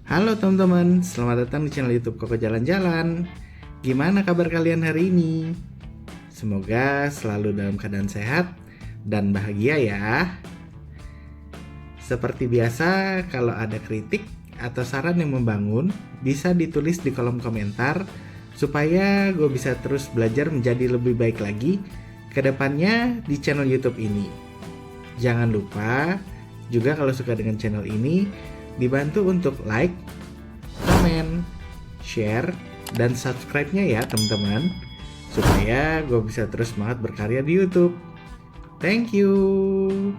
Halo teman-teman, selamat datang di channel YouTube Koko Jalan-Jalan. Gimana kabar kalian hari ini? Semoga selalu dalam keadaan sehat dan bahagia ya. Seperti biasa, kalau ada kritik atau saran yang membangun, bisa ditulis di kolom komentar supaya gue bisa terus belajar menjadi lebih baik lagi ke depannya di channel YouTube ini. Jangan lupa juga kalau suka dengan channel ini, dibantu untuk like, komen, share, dan subscribe-nya ya teman-teman, supaya gue bisa terus semangat berkarya di YouTube. Thank you.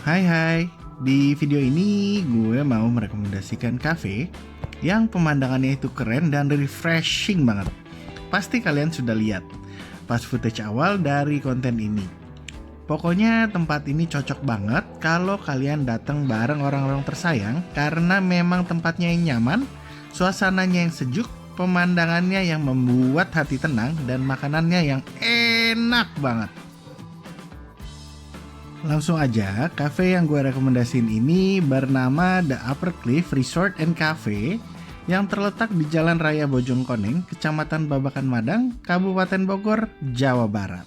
Hai, di video ini gue mau merekomendasikan cafe yang pemandangannya itu keren dan refreshing banget. Pasti kalian sudah lihat pas footage awal dari konten ini. Pokoknya tempat ini cocok banget kalau kalian datang bareng orang-orang tersayang, karena memang tempatnya yang nyaman, suasananya yang sejuk, pemandangannya yang membuat hati tenang, dan makanannya yang enak banget. Langsung aja, cafe yang gue rekomendasiin ini bernama The Upper Cliff Resort and Cafe yang terletak di Jalan Raya Bojongkoneng, Kecamatan Babakan Madang, Kabupaten Bogor, Jawa Barat.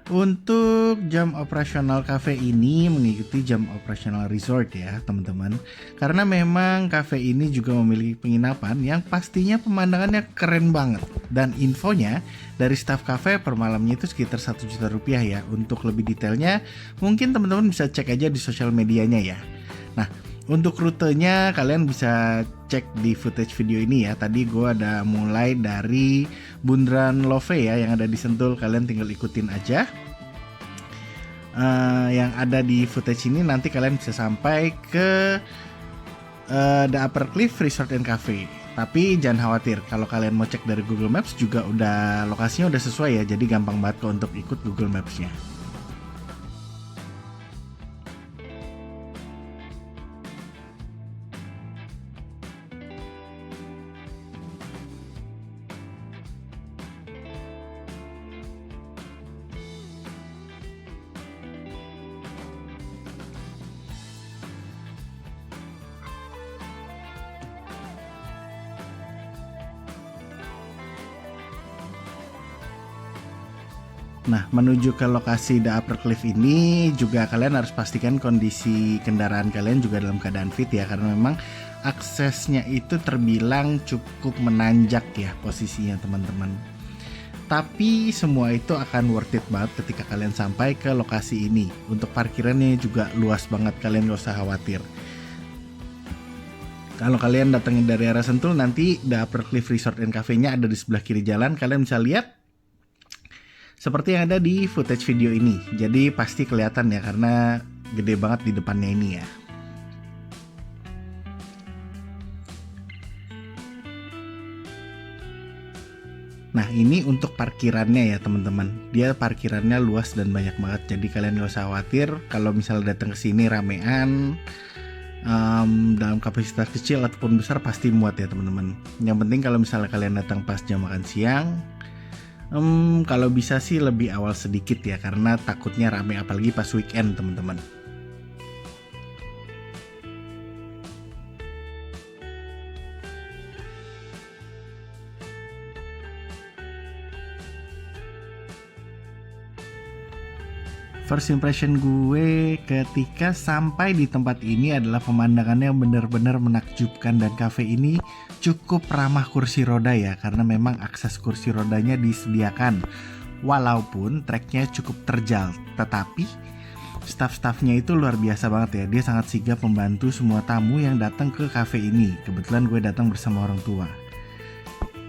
Untuk jam operasional cafe ini mengikuti jam operasional resort ya teman-teman, karena memang cafe ini juga memiliki penginapan yang pastinya pemandangannya keren banget. Dan infonya dari staff cafe per malamnya itu sekitar 1 juta rupiah ya. Untuk lebih detailnya mungkin teman-teman bisa cek aja di sosial medianya ya. Nah, untuk rutenya kalian bisa cek di footage video ini ya. Tadi gue ada mulai dari Bundaran Love ya yang ada di Sentul, kalian tinggal ikutin aja. Yang ada di footage ini nanti kalian bisa sampai ke The Upper Cliff Resort and Cafe. Tapi jangan khawatir, kalau kalian mau cek dari Google Maps juga udah lokasinya udah sesuai ya. Jadi gampang banget kok untuk ikut Google Maps-nya. Nah, menuju ke lokasi The Upper Cliff ini juga kalian harus pastikan kondisi kendaraan kalian juga dalam keadaan fit ya, karena memang aksesnya itu terbilang cukup menanjak ya posisinya teman-teman. Tapi semua itu akan worth it banget ketika kalian sampai ke lokasi ini. Untuk parkirannya juga luas banget, kalian gak usah khawatir. Kalau kalian datangin dari arah Sentul, nanti The Upper Cliff Resort and Cafe-nya ada di sebelah kiri jalan. Kalian bisa lihat seperti yang ada di footage video ini. Jadi pasti kelihatan ya, karena gede banget di depannya ini ya. Nah, ini untuk parkirannya ya teman-teman. Dia parkirannya luas dan banyak banget. Jadi kalian gak usah khawatir kalau misalnya datang ke sini ramean, dalam kapasitas kecil ataupun besar pasti muat ya teman-teman. Yang penting kalau misalnya kalian datang pas jam makan siang, kalau bisa sih lebih awal sedikit ya, karena takutnya rame apalagi pas weekend teman-teman. First impression gue ketika sampai di tempat ini adalah pemandangannya yang benar-benar menakjubkan, dan cafe ini cukup ramah kursi roda ya, karena memang akses kursi rodanya disediakan. Walaupun treknya cukup terjal, tetapi staff-staffnya itu luar biasa banget ya. Dia sangat sigap membantu semua tamu yang datang ke cafe ini. Kebetulan gue datang bersama orang tua,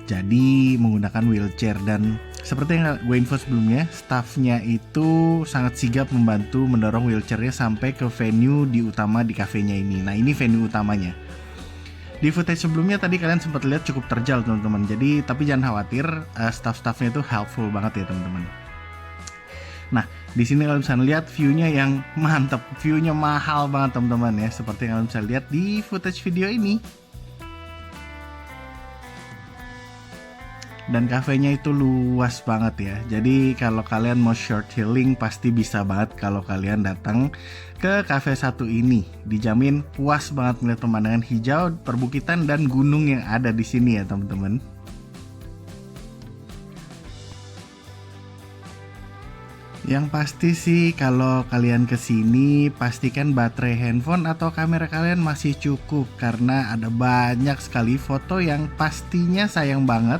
jadi menggunakan wheelchair, dan seperti yang gue info sebelumnya, staffnya itu sangat sigap membantu mendorong wheelchairnya sampai ke venue di utama di kafenya ini. Nah, ini venue utamanya. Di footage sebelumnya tadi kalian sempat lihat cukup terjal teman-teman. Jadi tapi jangan khawatir, staff-staffnya itu helpful banget ya teman-teman. Nah, di sini kalian bisa lihat view-nya yang mantep, view-nya mahal banget teman-teman ya, seperti yang kalian bisa lihat di footage video ini. Dan kafenya itu luas banget ya. Jadi kalau kalian mau short healing pasti bisa banget kalau kalian datang ke cafe satu ini. Dijamin puas banget melihat pemandangan hijau, perbukitan dan gunung yang ada di sini ya teman-teman. Yang pasti sih kalau kalian kesini pastikan baterai handphone atau kamera kalian masih cukup, karena ada banyak sekali foto yang pastinya sayang banget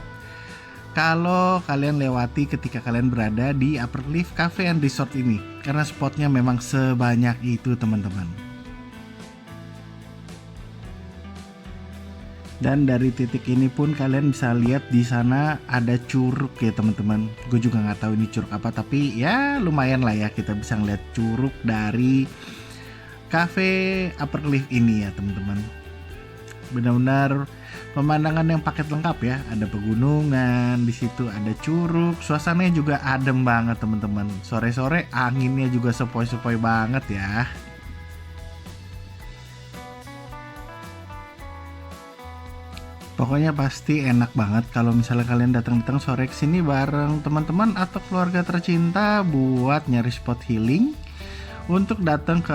kalau kalian lewati ketika kalian berada di Upper Cliff Cafe and Resort ini, karena spotnya memang sebanyak itu teman-teman. Dan dari titik ini pun kalian bisa lihat di sana ada curug ya teman-teman. Gue juga nggak tahu ini curug apa, tapi ya lumayan lah ya kita bisa ngeliat curug dari cafe Upper Cliff ini ya teman-teman. Benar-benar pemandangan yang paket lengkap ya. Ada pegunungan, di situ ada curug, suasananya juga adem banget teman-teman. Sore-sore anginnya juga sepoi-sepoi banget ya. Pokoknya pasti enak banget kalau misalnya kalian datang-datang sore ke sini bareng teman-teman atau keluarga tercinta buat nyari spot healing untuk datang ke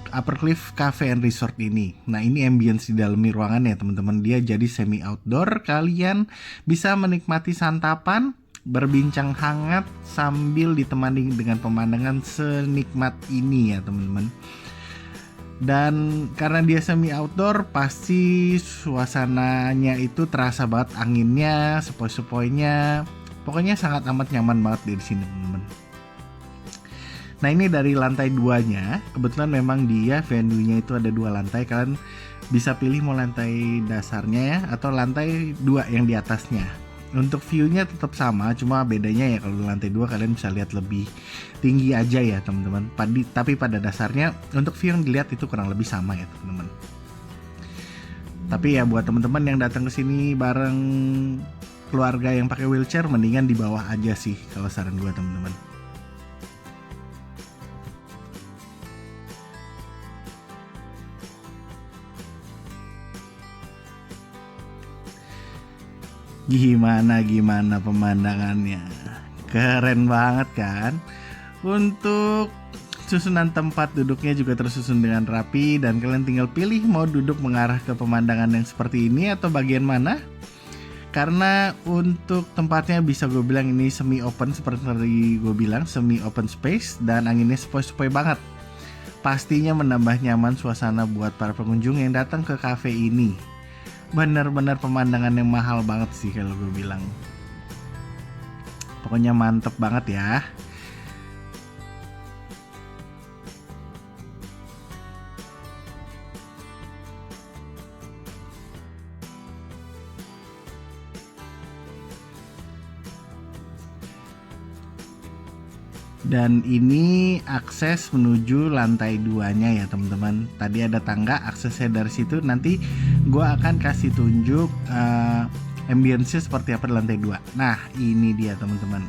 Upper Cliff Cafe and Resort ini. Nah, ini ambience di dalam ruangan ya teman-teman. Dia jadi semi outdoor. Kalian bisa menikmati santapan, berbincang hangat sambil ditemani dengan pemandangan senikmat ini ya teman-teman. Dan karena dia semi outdoor, pasti suasananya itu terasa banget, anginnya, sepoi-sepoinya. Pokoknya sangat amat nyaman banget di sini, teman-teman. Nah, ini dari lantai 2-nya. Kebetulan memang dia venue-nya itu ada 2 lantai. Kalian bisa pilih mau lantai dasarnya ya atau lantai 2 yang di atasnya. Untuk view-nya tetap sama, cuma bedanya ya kalau di lantai 2 kalian bisa lihat lebih tinggi aja ya teman-teman. Tapi pada dasarnya untuk view yang dilihat itu kurang lebih sama ya teman-teman. Tapi ya buat teman-teman yang datang ke sini bareng keluarga yang pakai wheelchair, mendingan di bawah aja sih kalau saran gue teman-teman. Gimana pemandangannya? Keren banget kan? Untuk susunan tempat duduknya juga tersusun dengan rapi, dan kalian tinggal pilih mau duduk mengarah ke pemandangan yang seperti ini atau bagian mana. Karena untuk tempatnya bisa gue bilang ini semi open, seperti tadi gue bilang semi open space, dan anginnya sepoi-sepoi banget. Pastinya menambah nyaman suasana buat para pengunjung yang datang ke cafe ini. Benar-benar pemandangan yang mahal banget sih kalau gue bilang. Pokoknya mantep banget ya. Dan ini akses menuju lantai 2-nya ya teman-teman. Tadi ada tangga, aksesnya dari situ. Nanti gue akan kasih tunjuk ambience-nya seperti apa di lantai 2. Nah, ini dia teman-teman.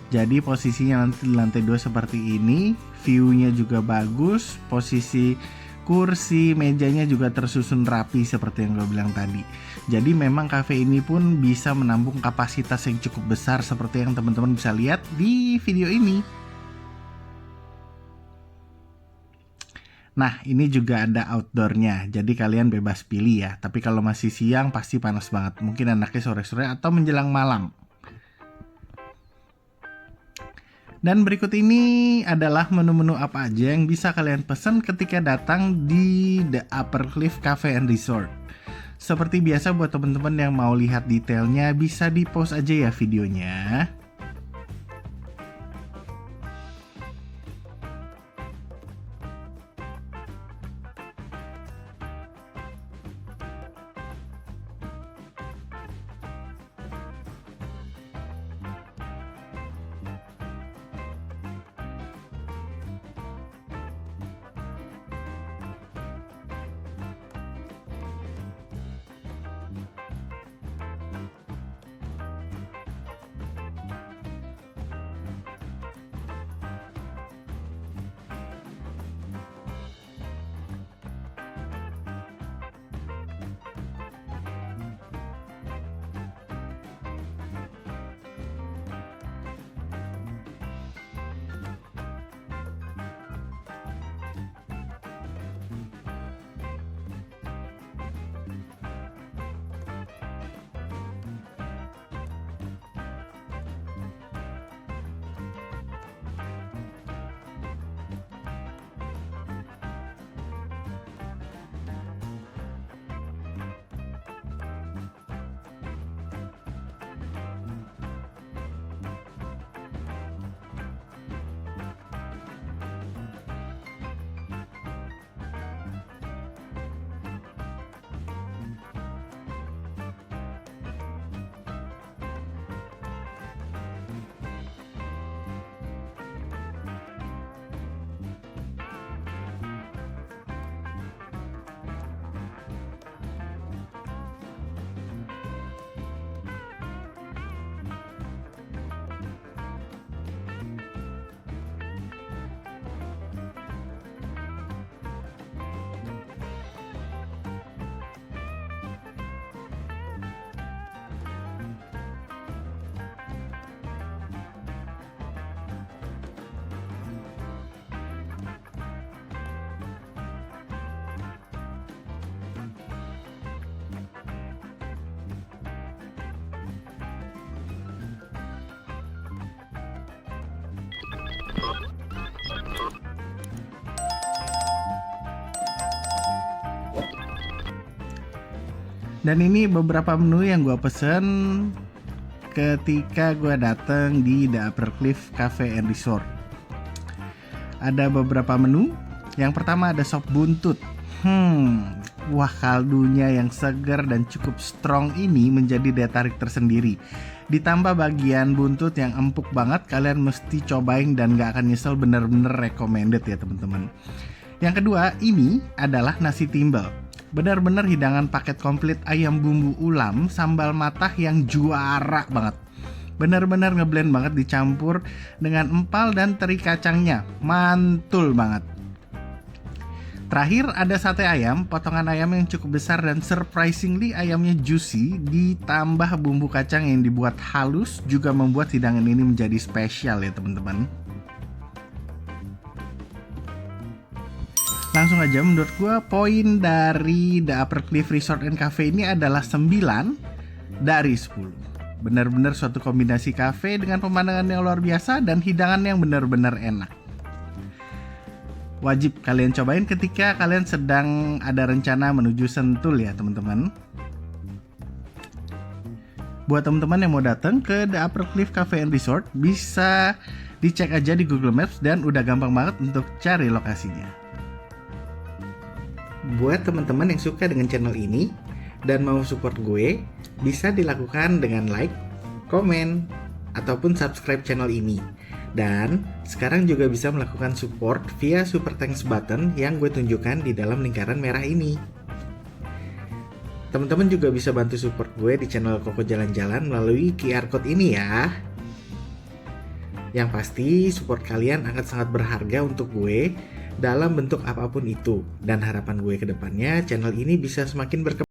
Jadi posisinya nanti di lantai 2 seperti ini. View-nya juga bagus. Posisi kursi, mejanya juga tersusun rapi seperti yang gue bilang tadi. Jadi memang cafe ini pun bisa menampung kapasitas yang cukup besar seperti yang teman-teman bisa lihat di video ini. Nah, ini juga ada outdoornya, jadi kalian bebas pilih ya. Tapi kalau masih siang pasti panas banget. Mungkin enaknya sore-sore atau menjelang malam. Dan berikut ini adalah menu-menu apa aja yang bisa kalian pesan ketika datang di The Upper Cliff Cafe and Resort. Seperti biasa buat teman-teman yang mau lihat detailnya bisa di-pause aja ya videonya. Dan ini beberapa menu yang gue pesen ketika gue datang di The Upper Cliff Cafe and Resort. Ada beberapa menu. Yang pertama ada sop buntut. Wah, kaldunya yang segar dan cukup strong ini menjadi daya tarik tersendiri. Ditambah bagian buntut yang empuk banget, kalian mesti cobain dan gak akan nyesel, bener-bener recommended ya teman-teman. Yang kedua, ini adalah nasi timbel. Benar-benar hidangan paket komplit ayam bumbu ulam, sambal matah yang juara banget. Benar-benar ngeblend banget dicampur dengan empal dan teri kacangnya. Mantul banget. Terakhir ada sate ayam, potongan ayam yang cukup besar dan surprisingly ayamnya juicy, ditambah bumbu kacang yang dibuat halus juga membuat hidangan ini menjadi spesial ya teman-teman. Langsung aja, menurut gue poin dari The Upper Cliff Resort and Cafe ini adalah 9 dari 10. Benar-benar suatu kombinasi cafe dengan pemandangan yang luar biasa dan hidangan yang benar-benar enak. Wajib kalian cobain ketika kalian sedang ada rencana menuju Sentul ya teman-teman. Buat teman-teman yang mau datang ke The Upper Cliff Cafe and Resort, bisa dicek aja di Google Maps dan udah gampang banget untuk cari lokasinya. Buat teman-teman yang suka dengan channel ini dan mau support gue, bisa dilakukan dengan like, komen, ataupun subscribe channel ini. Dan sekarang juga bisa melakukan support via super thanks button yang gue tunjukkan di dalam lingkaran merah ini. Teman-teman juga bisa bantu support gue di channel Koko Jalan-Jalan melalui QR Code ini ya. Yang pasti support kalian akan sangat berharga untuk gue dalam bentuk apapun itu. Dan harapan gue ke depannya channel ini bisa semakin berkembang